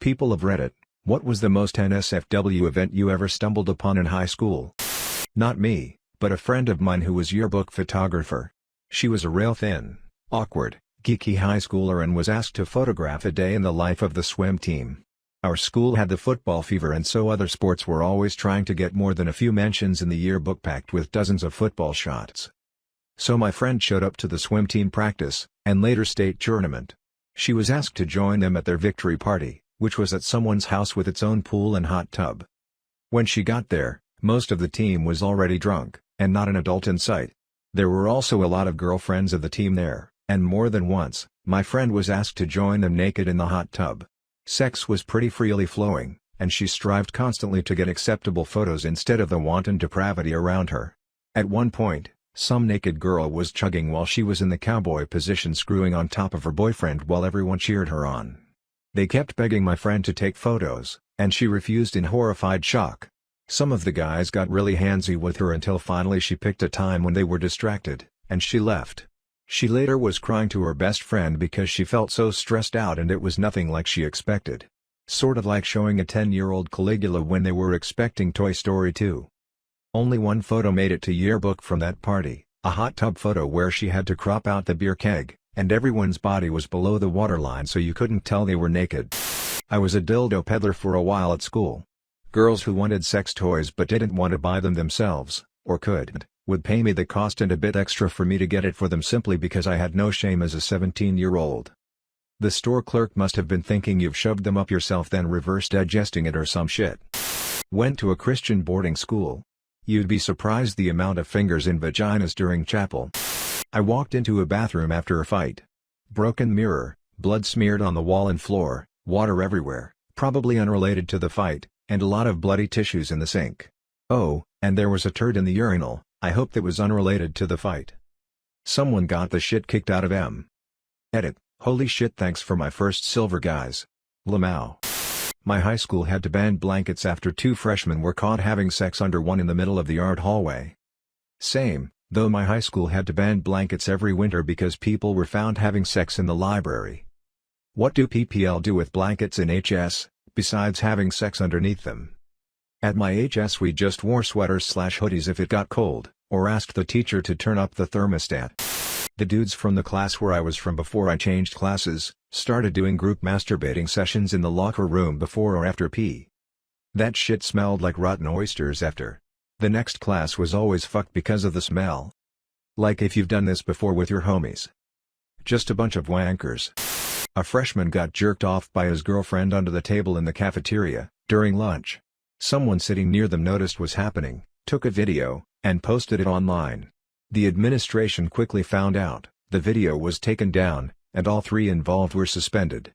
People of Reddit, what was the most NSFW event you ever stumbled upon in high school? Not me, but a friend of mine who was yearbook photographer. She was a real thin, awkward, geeky high schooler and was asked to photograph a day in the life of the swim team. Our school had the football fever and so other sports were always trying to get more than a few mentions in the yearbook packed with dozens of football shots. So my friend showed up to the swim team practice, and later state tournament. She was asked to join them at their victory party, which was at someone's house with its own pool and hot tub. When she got there, most of the team was already drunk, and not an adult in sight. There were also a lot of girlfriends of the team there, and more than once, my friend was asked to join them naked in the hot tub. Sex was pretty freely flowing, and she strived constantly to get acceptable photos instead of the wanton depravity around her. At one point, some naked girl was chugging while she was in the cowboy position screwing on top of her boyfriend while everyone cheered her on. They kept begging my friend to take photos, and she refused in horrified shock. Some of the guys got really handsy with her until finally she picked a time when they were distracted, and she left. She later was crying to her best friend because she felt so stressed out and it was nothing like she expected. Sort of like showing a 10-year-old Caligula when they were expecting Toy Story 2. Only one photo made it to yearbook from that party, a hot tub photo where she had to crop out the beer keg, and everyone's body was below the waterline so you couldn't tell they were naked. I was a dildo peddler for a while at school. Girls who wanted sex toys but didn't want to buy them themselves, or couldn't, would pay me the cost and a bit extra for me to get it for them simply because I had no shame as a 17-year-old. The store clerk must have been thinking you've shoved them up yourself then reverse digesting it or some shit. Went to a Christian boarding school. You'd be surprised the amount of fingers in vaginas during chapel. I walked into a bathroom after a fight. Broken mirror, blood smeared on the wall and floor, water everywhere, probably unrelated to the fight, and a lot of bloody tissues in the sink. Oh, and there was a turd in the urinal. I hope that was unrelated to the fight. Someone got the shit kicked out of M. Edit, holy shit thanks for my first silver guys. Lamau. My high school had to ban blankets after 2 freshmen were caught having sex under one in the middle of the art hallway. Same, though my high school had to ban blankets every winter because people were found having sex in the library. What do PPL do with blankets in HS, besides having sex underneath them? At my HS we just wore sweaters/hoodies if it got cold, or asked the teacher to turn up the thermostat. The dudes from the class where I was from before I changed classes, started doing group masturbating sessions in the locker room before or after pee. That shit smelled like rotten oysters after. The next class was always fucked because of the smell. Like if you've done this before with your homies. Just a bunch of wankers. A freshman got jerked off by his girlfriend under the table in the cafeteria, during lunch. Someone sitting near them noticed was happening, took a video, and posted it online. The administration quickly found out, the video was taken down, and all 3 involved were suspended.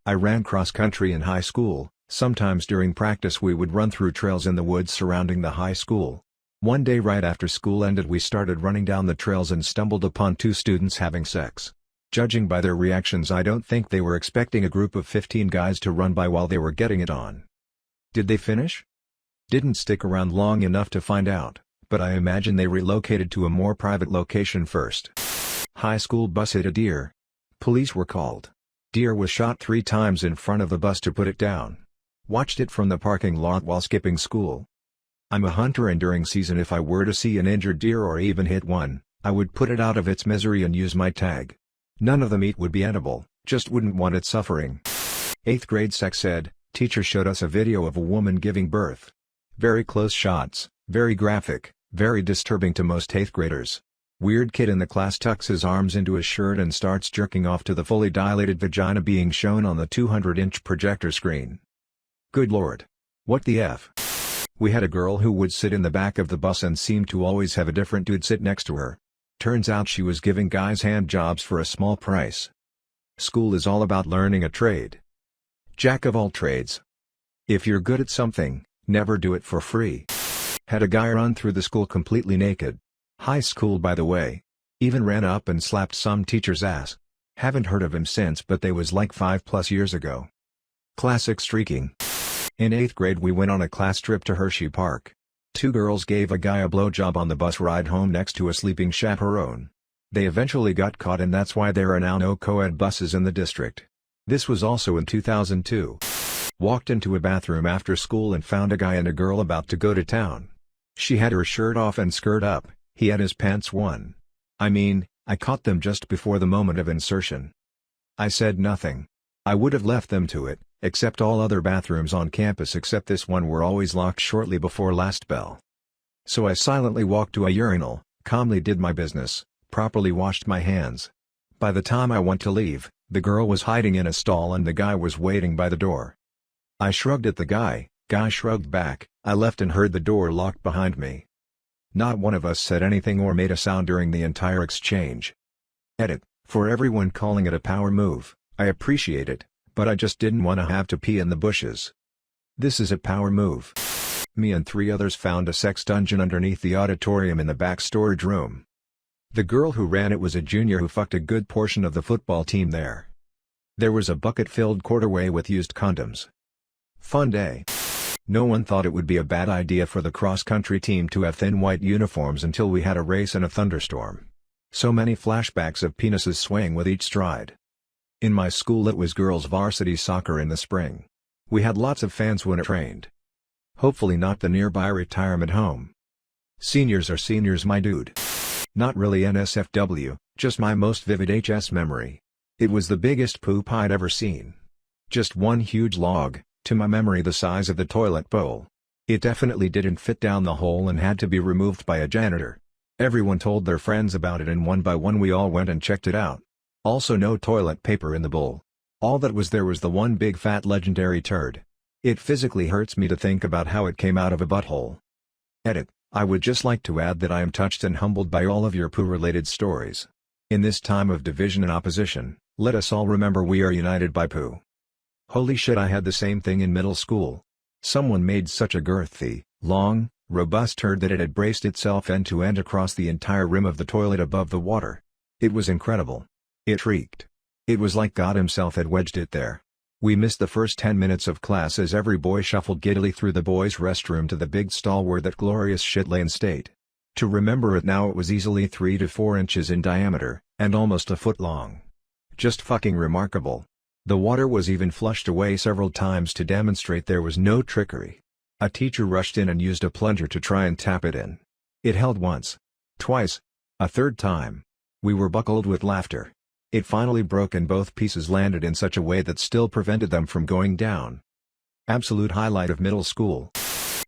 I ran cross-country in high school. Sometimes during practice we would run through trails in the woods surrounding the high school. One day right after school ended we started running down the trails and stumbled upon 2 students having sex. Judging by their reactions I don't think they were expecting a group of 15 guys to run by while they were getting it on. Did they finish? Didn't stick around long enough to find out, but I imagine they relocated to a more private location first. High school bus hit a deer. Police were called. Deer was shot 3 times in front of the bus to put it down. Watched it from the parking lot while skipping school. I'm a hunter and during season if I were to see an injured deer or even hit one, I would put it out of its misery and use my tag. None of the meat would be edible, just wouldn't want it suffering. 8th grade sex ed, teacher showed us a video of a woman giving birth. Very close shots, very graphic, very disturbing to most 8th graders. Weird kid in the class tucks his arms into his shirt and starts jerking off to the fully dilated vagina being shown on the 200-inch projector screen. Good lord. What the F? We had a girl who would sit in the back of the bus and seemed to always have a different dude sit next to her. Turns out she was giving guys hand jobs for a small price. School is all about learning a trade. Jack of all trades. If you're good at something, never do it for free. Had a guy run through the school completely naked. High school by the way. Even ran up and slapped some teacher's ass. Haven't heard of him since but they was like 5+ years ago. Classic streaking. In 8th grade we went on a class trip to Hershey Park. 2 girls gave a guy a blowjob on the bus ride home next to a sleeping chaperone. They eventually got caught and that's why there are now no co-ed buses in the district. This was also in 2002. Walked into a bathroom after school and found a guy and a girl about to go to town. She had her shirt off and skirt up, he had his pants on. I caught them just before the moment of insertion. I said nothing. I would have left them to it, except all other bathrooms on campus except this one were always locked shortly before last bell. So I silently walked to a urinal, calmly did my business, properly washed my hands. By the time I went to leave, the girl was hiding in a stall and the guy was waiting by the door. I shrugged at the guy shrugged back, I left and heard the door locked behind me. Not one of us said anything or made a sound during the entire exchange. Edit: for everyone calling it a power move, I appreciate it, but I just didn't want to have to pee in the bushes. This is a power move. Me and 3 others found a sex dungeon underneath the auditorium in the back storage room. The girl who ran it was a junior who fucked a good portion of the football team there. There was a bucket-filled quarterway with used condoms. Fun day. No one thought it would be a bad idea for the cross-country team to have thin white uniforms until we had a race in a thunderstorm. So many flashbacks of penises swaying with each stride. In my school it was girls' varsity soccer in the spring. We had lots of fans when it rained. Hopefully not the nearby retirement home. Seniors are seniors, my dude. Not really NSFW, just my most vivid HS memory. It was the biggest poop I'd ever seen. Just one huge log, to my memory the size of the toilet bowl. It definitely didn't fit down the hole and had to be removed by a janitor. Everyone told their friends about it and one by one we all went and checked it out. Also no toilet paper in the bowl. All that was there was the one big fat legendary turd. It physically hurts me to think about how it came out of a butthole. Edit: I would just like to add that I am touched and humbled by all of your poo-related stories. In this time of division and opposition, let us all remember we are united by poo. Holy shit, I had the same thing in middle school. Someone made such a girthy, long, robust turd that it had braced itself end to end across the entire rim of the toilet above the water. It was incredible. It reeked. It was like God himself had wedged it there. We missed the first 10 minutes of class as every boy shuffled giddily through the boys' restroom to the big stall where that glorious shit lay in state. To remember it now, it was easily 3 to 4 inches in diameter, and almost a foot long. Just fucking remarkable. The water was even flushed away several times to demonstrate there was no trickery. A teacher rushed in and used a plunger to try and tap it in. It held once. Twice. A third time. We were buckled with laughter. It finally broke and both pieces landed in such a way that still prevented them from going down. Absolute highlight of middle school.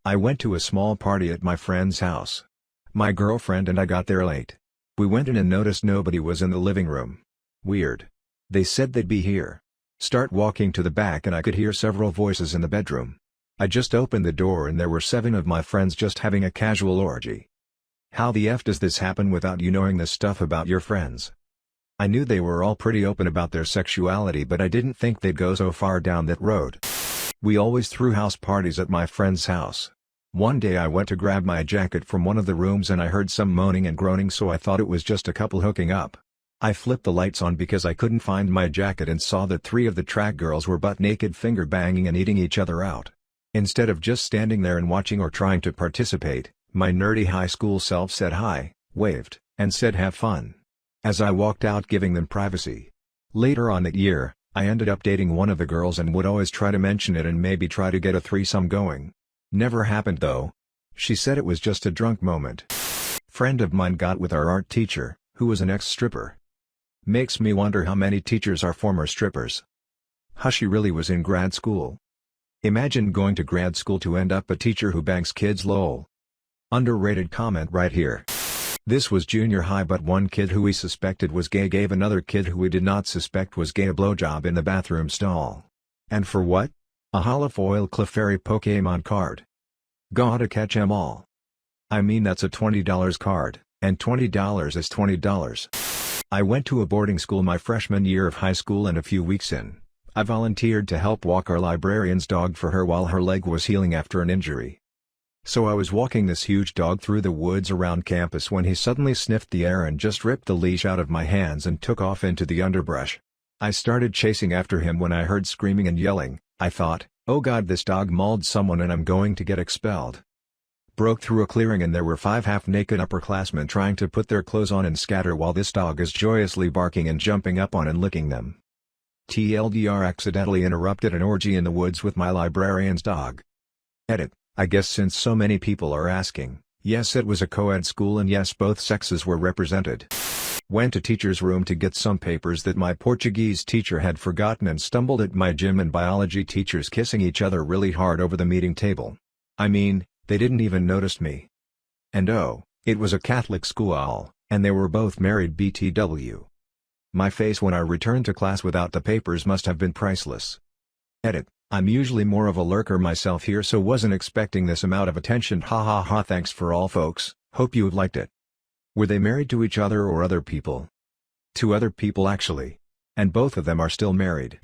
I went to a small party at my friend's house. My girlfriend and I got there late. We went in and noticed nobody was in the living room. Weird. They said they'd be here. Start walking to the back and I could hear several voices in the bedroom. I just opened the door and there were 7 of my friends just having a casual orgy. How the F does this happen without you knowing this stuff about your friends? I knew they were all pretty open about their sexuality, but I didn't think they'd go so far down that road. We always threw house parties at my friend's house. One day I went to grab my jacket from one of the rooms and I heard some moaning and groaning, so I thought it was just a couple hooking up. I flipped the lights on because I couldn't find my jacket and saw that 3 of the track girls were butt naked finger banging and eating each other out. Instead of just standing there and watching or trying to participate, my nerdy high school self said hi, waved, and said have fun. As I walked out, giving them privacy. Later on that year, I ended up dating one of the girls and would always try to mention it and maybe try to get a threesome going. Never happened though. She said it was just a drunk moment. Friend of mine got with our art teacher, who was an ex-stripper. Makes me wonder how many teachers are former strippers. She really was in grad school. Imagine going to grad school to end up a teacher who bangs kids, lol. Underrated comment right here. This was junior high, but one kid who we suspected was gay gave another kid who we did not suspect was gay a blowjob in the bathroom stall. And for what? A holofoil Clefairy Pokemon card. Gotta catch 'em all. I mean, that's a $20 card, and $20 is $20. I went to a boarding school my freshman year of high school, and a few weeks in, I volunteered to help walk our librarian's dog for her while her leg was healing after an injury. So I was walking this huge dog through the woods around campus when he suddenly sniffed the air and just ripped the leash out of my hands and took off into the underbrush. I started chasing after him when I heard screaming and yelling. I thought, oh god, this dog mauled someone and I'm going to get expelled. Broke through a clearing and there were 5 half-naked upperclassmen trying to put their clothes on and scatter while this dog is joyously barking and jumping up on and licking them. TLDR accidentally interrupted an orgy in the woods with my librarian's dog. Edit. I guess since so many people are asking, yes, it was a co-ed school and yes, both sexes were represented. Went to teacher's room to get some papers that my Portuguese teacher had forgotten and stumbled at my gym and biology teachers kissing each other really hard over the meeting table. I mean, they didn't even notice me. And oh, it was a Catholic school, and they were both married BTW. My face when I returned to class without the papers must have been priceless. Edit. I'm usually more of a lurker myself here, so wasn't expecting this amount of attention. Ha ha ha. Thanks for all, folks, hope you liked it. Were they married to each other or other people? To other people actually. And both of them are still married.